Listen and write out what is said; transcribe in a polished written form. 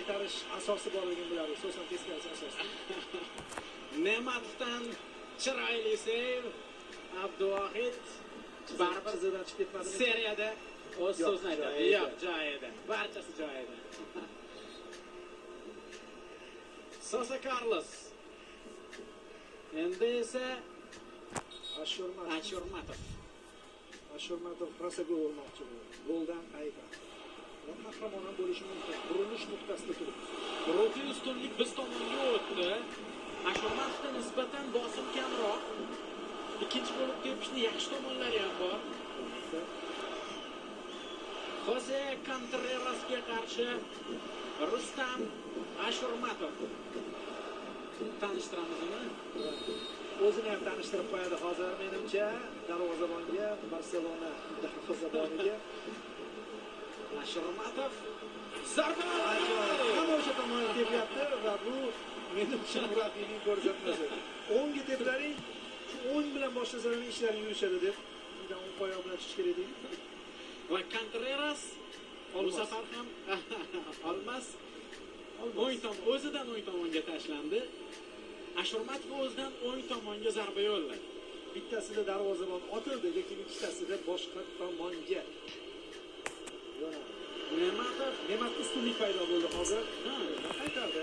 qaytarish asosi borligini biladi. So'zdan teskarisi asosi. Ne'matovdan chiroyli sev. Abduvohid baribir chizidan chiqib ketmadimi? seriyada o'z so'zini aytadi. Yo'q, joyida. Barchasi joyida. Sosa Carlos. Endi esa Ashurmatov. Ashurmatov rosa gol urmoqchi bo'ldi. Goldan qayta. Qahramon ham bo'lishi mumkin. Burilish nuqtasida turibdi. Ruhiy ustunlik biz tomonga o'tdi. Ashurmatovga nisbatan bosim kamroq. Ikkinchi bo'lib tepishni yaxshi tomonlari ham bor. Jose Contrerasga qarshi Rustam Ashurmatov. Tanishtiramizmi? O'zini ham tanishtirib qo'yadi hozir menimcha darvozabonga, Barselona darvozaboniga. Ashurmatov zarba Hamma o'sha tomonga tepyapti va bu menimcha murabbiyning ko'rsatmasi. O'ngga teplaring, shu o'ng bilan boshlasalar ishlaring yurishadi deb undan o'ng oyoq bilan chiqish kerak deydi. va Contreras bu safar ham olmas. O'zidan o'ng tomonga tashlandi. Ashurmatov o'zidan o'ng tomonga zarba yo'lladi. Bittasida darvozabon otildi, lekin ikkitasida boshqa tomonga. Ne'matov Ne'mat ustunlik paydo bo'ldi hozir. Qaytardi.